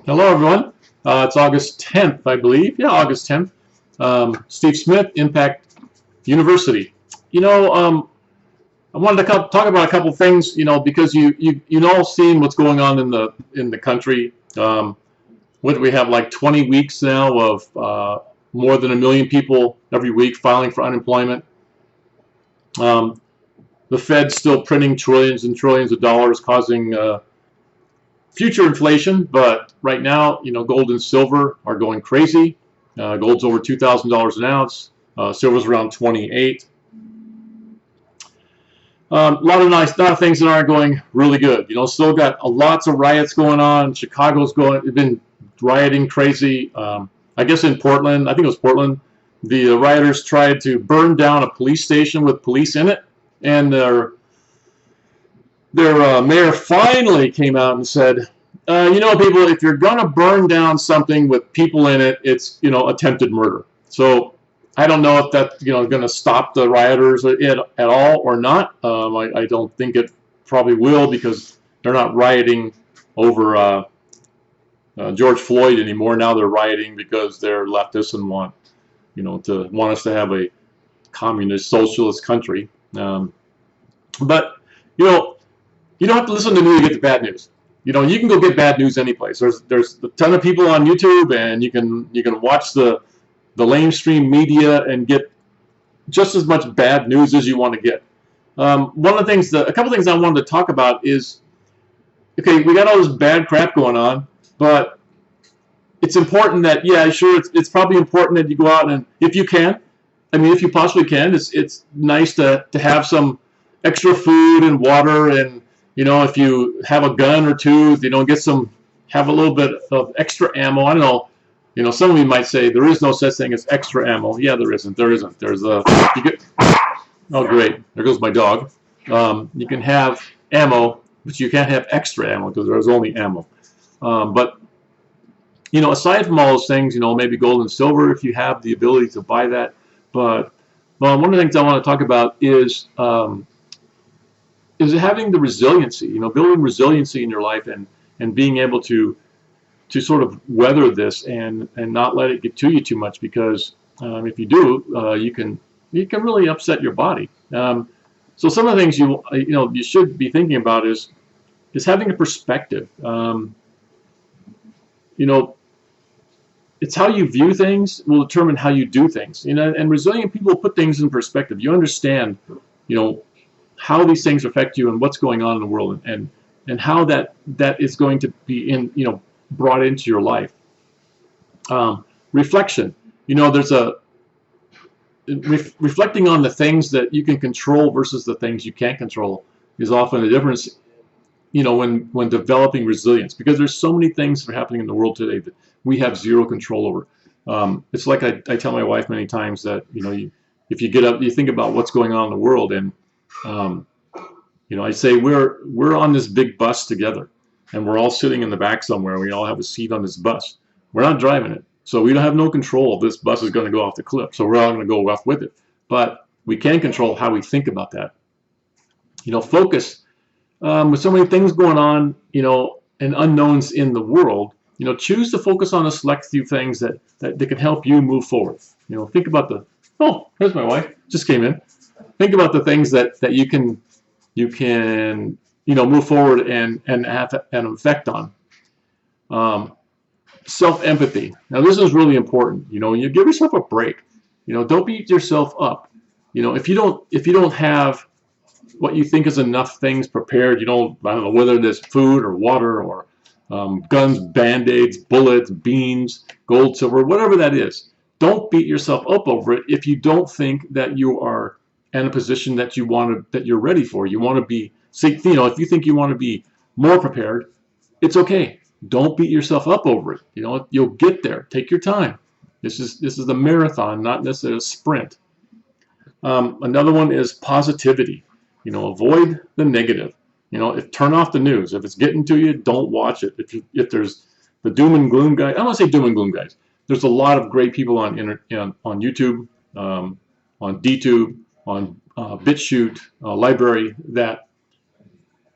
Hello, everyone. It's August 10th, I believe. Yeah, August 10th. Steve Smith, Impact University. You know, I wanted to talk about a couple things. Because you know, seeing what's going on in the country. What do we have, like 20 weeks now of more than 1 million people every week filing for unemployment. Um, the Fed's still printing trillions and trillions of dollars, causing future inflation, but right now, gold and silver are going crazy. Gold's over $2,000 an ounce. Silver's around 28. A lot of things that aren't going really good. Still got lots of riots going on. Chicago's been rioting crazy. I guess in Portland, I think it was Portland, the rioters tried to burn down a police station with police in it, and their mayor finally came out and said, people, if you're going to burn down something with people in it, it's, attempted murder. So I don't know if that's, going to stop the rioters at all or not. I don't think it probably will, because they're not rioting over George Floyd anymore. Now they're rioting because they're leftists and want us to have a communist socialist country. But you don't have to listen to me to get the bad news. You can go get bad news any place. There's a ton of people on YouTube, and you can watch the mainstream media and get just as much bad news as you want to get. A couple things I wanted to talk about is, okay, we got all this bad crap going on, but it's important that, yeah, sure, it's probably important that you go out and, if you can, if you possibly can, it's nice to have some extra food and water, and if you have a gun or two, have a little bit of extra ammo. I don't know, some of you might say there is no such thing as extra ammo. Yeah, there isn't. There's oh, great, there goes my dog. You can have ammo, but you can't have extra ammo, because there's only ammo. But aside from all those things, maybe gold and silver, if you have the ability to buy that. But one of the things I want to talk about is having the resiliency, building resiliency in your life, and being able to sort of weather this and not let it get to you too much, because if you do, you can really upset your body. So some of the things you should be thinking about is having a perspective. It's how you view things will determine how you do things. And resilient people put things in perspective. You understand, how these things affect you and what's going on in the world, and how that is going to be brought into your life. Reflection. There's reflecting on the things that you can control versus the things you can't control is often the difference. When developing resilience, because there's so many things that are happening in the world today that we have zero control over. It's like I tell my wife many times that if you get up, you think about what's going on in the world, and I say we're on this big bus together, and we're all sitting in the back somewhere. We all have a seat on this bus. We're not driving it, so we don't have no control. This bus is going to go off the cliff, so we're all going to go off with it. But we can control how we think about that. Focus. With so many things going on, and unknowns in the world, choose to focus on a select few things that can help you move forward. Think about oh, there's my wife, just came in. Think about the things that you can move forward and have an effect on. Self-empathy. Now this is really important. You give yourself a break. Don't beat yourself up. If you don't have what you think is enough things prepared, I don't know whether there's food or water or guns, band-aids, bullets, beans, gold, silver, whatever that is. Don't beat yourself up over it if you don't think that you are in a position that you're ready for. You want to be, if you think you want to be more prepared, it's okay. Don't beat yourself up over it. You'll get there. Take your time. This is a marathon, not necessarily a sprint. Another one is positivity. Avoid the negative. Turn off the news. If it's getting to you, don't watch it. If there's the doom and gloom guy, I don't want to say doom and gloom guys. There's a lot of great people on YouTube, on DTube, on BitChute, library that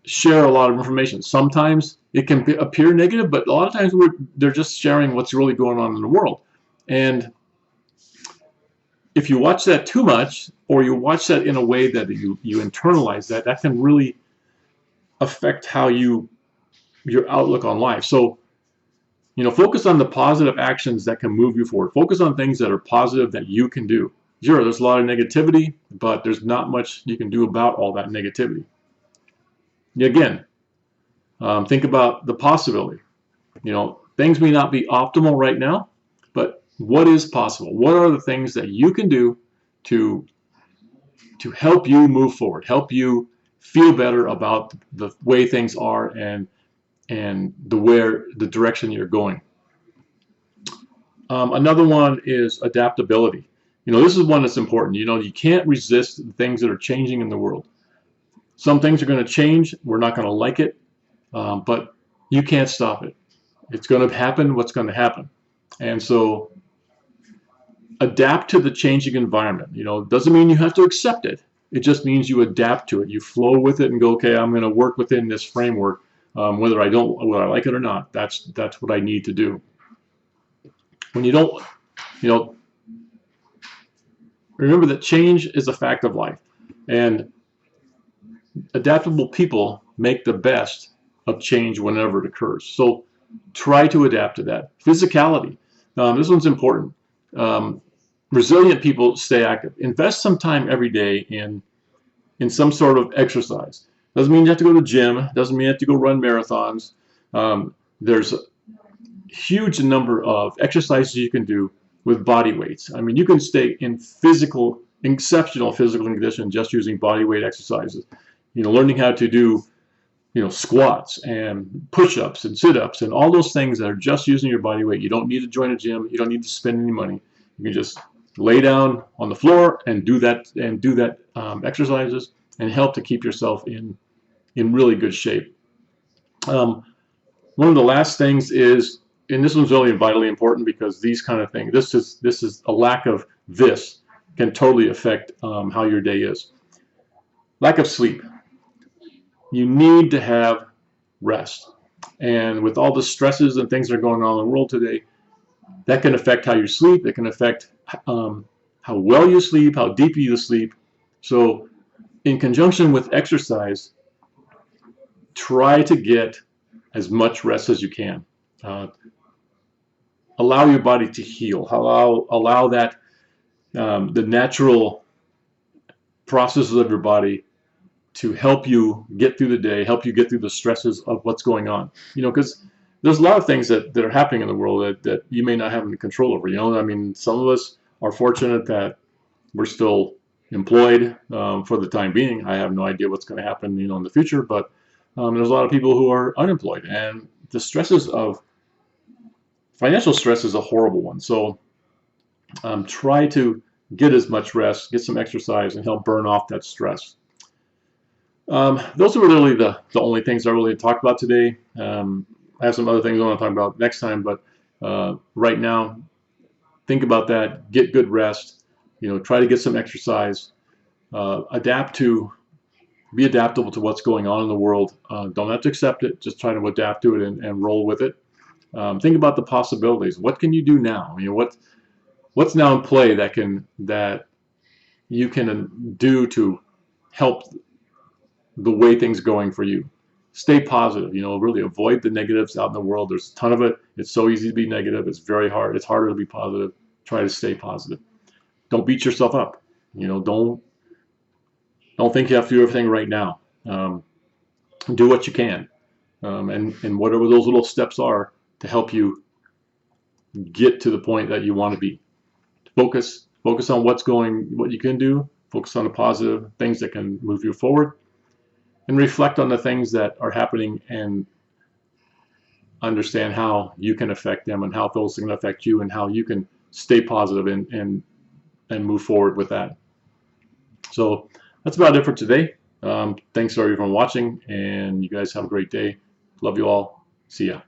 share a lot of information. Sometimes it can appear negative, but a lot of times they're just sharing what's really going on in the world. And if you watch that too much, or you watch that in a way that you internalize that, that can really affect how your outlook on life. So, focus on the positive actions that can move you forward. Focus on things that are positive that you can do. Sure, there's a lot of negativity, but there's not much you can do about all that negativity. Again, think about the possibility. Things may not be optimal right now, but what is possible? What are the things that you can do to help you move forward, help you feel better about the way things are and the direction you're going? Another one is adaptability. This is one that's important. You can't resist the things that are changing in the world. Some things are going to change. We're not going to like it, but you can't stop it. It's going to happen what's going to happen. And so adapt to the changing environment. Doesn't mean you have to accept it. It just means you adapt to it. You flow with it and go, okay, I'm going to work within this framework, whether I like it or not. That's what I need to do. When you don't, remember that change is a fact of life, and adaptable people make the best of change whenever it occurs. So try to adapt to that. Physicality. This one's important. Resilient people stay active. Invest some time every day in some sort of exercise. Doesn't mean you have to go to the gym. Doesn't mean you have to go run marathons. There's a huge number of exercises you can do with body weights. I mean, you can stay in exceptional physical condition just using body weight exercises. Learning how to do squats and push-ups and sit-ups and all those things that are just using your body weight. You don't need to join a gym. You don't need to spend any money. You can just lay down on the floor and do that exercises, and help to keep yourself in really good shape. One of the last things is, and this one's really vitally important, because these kind of things, this is a lack of this can totally affect how your day is. Lack of sleep. You need to have rest. And with all the stresses and things that are going on in the world today, that can affect how you sleep. It can affect how well you sleep, how deep you sleep. So in conjunction with exercise, try to get as much rest as you can. Allow your body to heal. Allow that the natural processes of your body to help you get through the day, help you get through the stresses of what's going on. Because there's a lot of things that are happening in the world that you may not have any control over. I mean, some of us are fortunate that we're still employed for the time being. I have no idea what's going to happen, in the future, but there's a lot of people who are unemployed, and the stresses of financial stress is a horrible one. So try to get as much rest, get some exercise, and help burn off that stress. Those are really the only things I really talked about today. I have some other things I want to talk about next time, but right now, think about that. Get good rest. Try to get some exercise. Be adaptable to what's going on in the world. Don't have to accept it. Just try to adapt to it and roll with it. Think about the possibilities. What can you do now? What's now in play that you can do to help the way things are going for you? Stay positive. Really avoid the negatives out in the world. There's a ton of it. It's so easy to be negative. It's very hard. It's harder to be positive. Try to stay positive. Don't beat yourself up. Don't think you have to do everything right now. Do what you can, and whatever those little steps are to help you get to the point that you want to be. Focus on what you can do. Focus on the positive things that can move you forward, and reflect on the things that are happening and understand how you can affect them and how those can affect you and how you can stay positive and move forward with that. So that's about it for today. Thanks everyone for watching, and you guys have a great day. Love you all. See ya.